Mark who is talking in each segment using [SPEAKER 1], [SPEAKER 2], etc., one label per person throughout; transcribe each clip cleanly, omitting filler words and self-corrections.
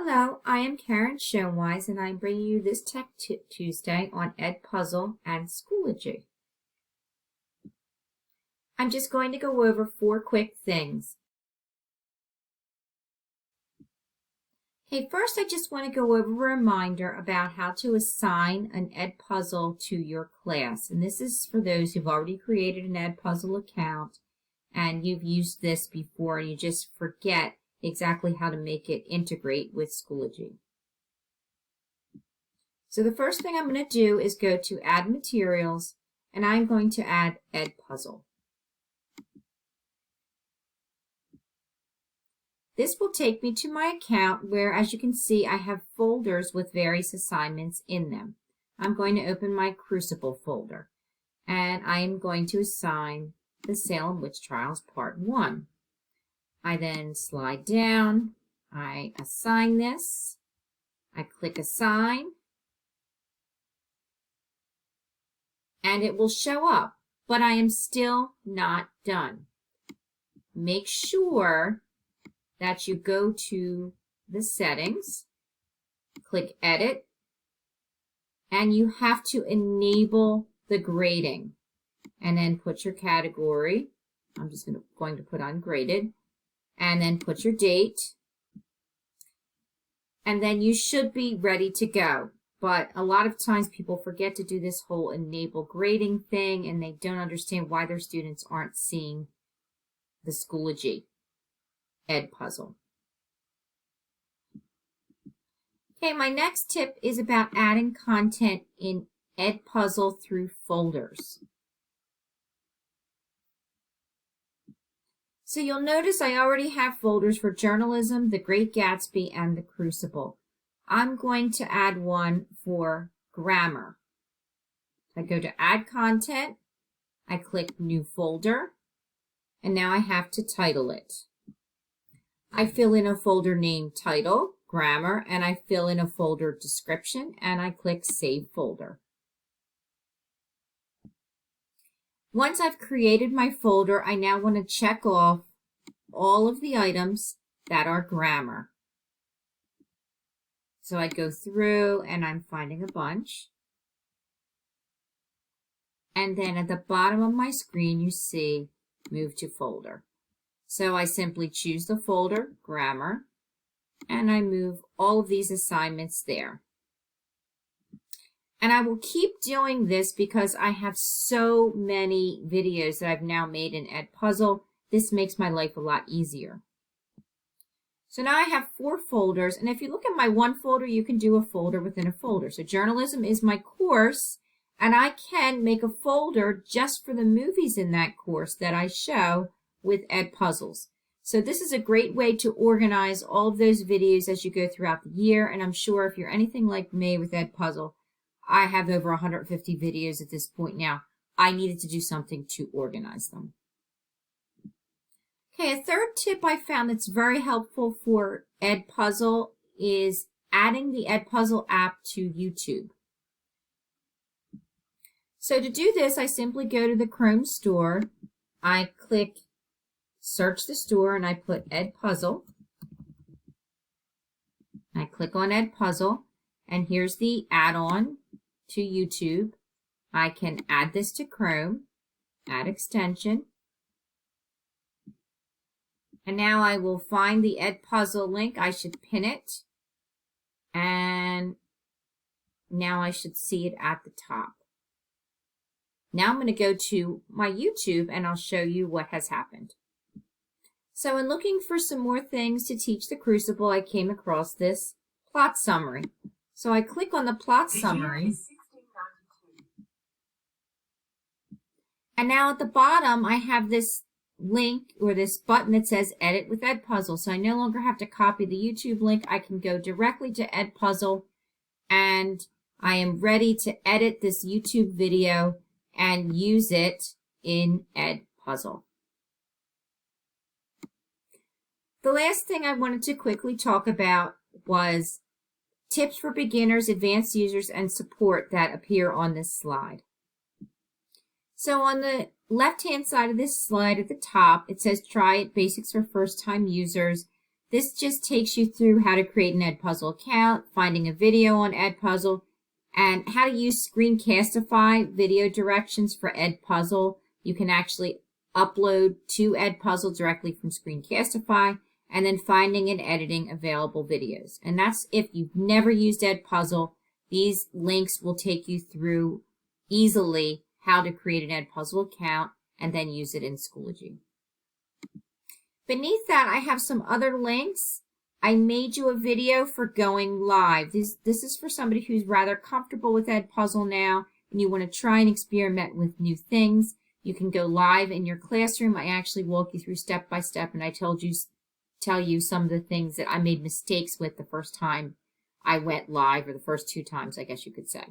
[SPEAKER 1] Hello, I am Karen Schoenwise, and I'm bringing you this Tech Tuesday on Edpuzzle and Schoology. I'm just going to go over 4 quick things. Okay, first I just want to go over a reminder about how to assign an Edpuzzle to your class. And this is for those who've already created an Edpuzzle account and you've used this before and you just forget exactly how to make it integrate with Schoology. So the first thing I'm going to do is go to Add Materials, and I'm going to add Edpuzzle. This will take me to my account where, as you can see, I have folders with various assignments in them. I'm going to open my Crucible folder, and I am going to assign the Salem Witch Trials Part 1. I then slide down, I assign this, I click Assign, and it will show up, but I am still not done. Make sure that you go to the settings, click Edit, and you have to enable the grading, and then put your category. I'm just going to put ungraded. And then put your date, and then you should be ready to go. But a lot of times people forget to do this whole enable grading thing, and they don't understand why their students aren't seeing the Schoology Edpuzzle. Okay, my next tip is about adding content in Edpuzzle through folders. So you'll notice I already have folders for Journalism, The Great Gatsby, and The Crucible. I'm going to add one for Grammar. I go to Add Content, I click New Folder, and now I have to title it. I fill in a folder named Title, Grammar, and I fill in a folder description, and I click Save Folder. Once I've created my folder, I now want to check off all of the items that are grammar. So I go through and I'm finding a bunch. And then at the bottom of my screen, you see Move to Folder. So I simply choose the folder, Grammar, and I move all of these assignments there. And I will keep doing this because I have so many videos that I've now made in Edpuzzle. This makes my life a lot easier. So now I have 4 folders, and if you look at my one folder, you can do a folder within a folder. So Journalism is my course, and I can make a folder just for the movies in that course that I show with Edpuzzles. So this is a great way to organize all of those videos as you go throughout the year, and I'm sure if you're anything like me with Edpuzzle, I have over 150 videos at this point now. I needed to do something to organize them. Okay, a third tip I found that's very helpful for Edpuzzle is adding the Edpuzzle app to YouTube. So to do this, I simply go to the Chrome store. I click Search the store, and I put Edpuzzle. I click on Edpuzzle, and here's the add-on to YouTube. I can add this to Chrome, add extension, and now I will find the Edpuzzle link. I should pin it, and now I should see it at the top. Now I'm going to go to my YouTube and I'll show you what has happened. So in looking for some more things to teach the Crucible, I came across this plot summary. So I click on the plot summary, and now at the bottom I have this link or this button that says Edit with Edpuzzle. So I no longer have to copy the YouTube link. I can go directly to Edpuzzle, and I am ready to edit this YouTube video and use it in Edpuzzle. The last thing I wanted to quickly talk about was tips for beginners, advanced users, and support that appear on this slide. So on the left-hand side of this slide at the top, it says Try It, Basics for First-Time Users. This just takes you through how to create an Edpuzzle account, finding a video on Edpuzzle, and how to use Screencastify video directions for Edpuzzle. You can actually upload to Edpuzzle directly from Screencastify, and then finding and editing available videos. And that's if you've never used Edpuzzle. These links will take you through easily how to create an Edpuzzle account and then use it in Schoology. Beneath that, I have some other links. I made you a video for going live. This is for somebody who's rather comfortable with Edpuzzle now and you want to try and experiment with new things. You can go live in your classroom. I actually walk you through step by step, and I tell you some of the things that I made mistakes with the first time I went live, or the first 2 times, I guess you could say.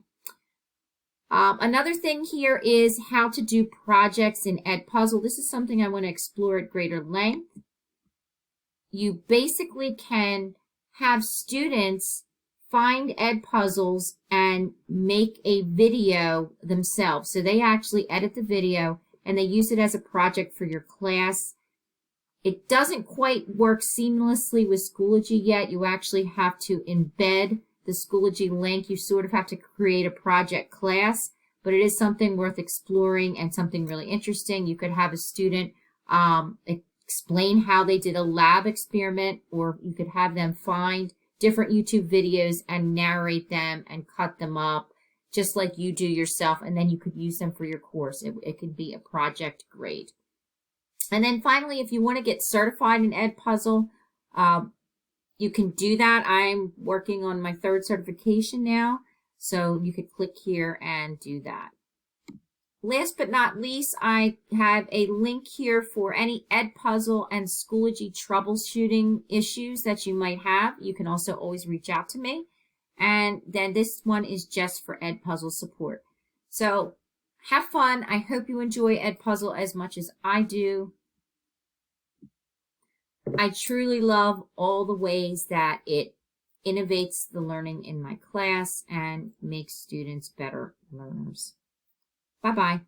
[SPEAKER 1] Another thing here is how to do projects in Edpuzzle. This is something I want to explore at greater length. You basically can have students find Edpuzzles and make a video themselves. So they actually edit the video and they use it as a project for your class. It doesn't quite work seamlessly with Schoology yet. You actually have to embed the Schoology link. You sort of have to create a project class, but it is something worth exploring and something really interesting. You could have a student explain how they did a lab experiment, or you could have them find different YouTube videos and narrate them and cut them up just like you do yourself, and then you could use them for your course. It could be a project grade. And then finally, if you want to get certified in Edpuzzle, you can do that. I'm working on my 3rd certification now, so you could click here and do that. Last but not least, I have a link here for any Edpuzzle and Schoology troubleshooting issues that you might have. You can also always reach out to me. And then this one is just for Edpuzzle support. So have fun. I hope you enjoy Edpuzzle as much as I do. I truly love all the ways that it innovates the learning in my class and makes students better learners. Bye-bye.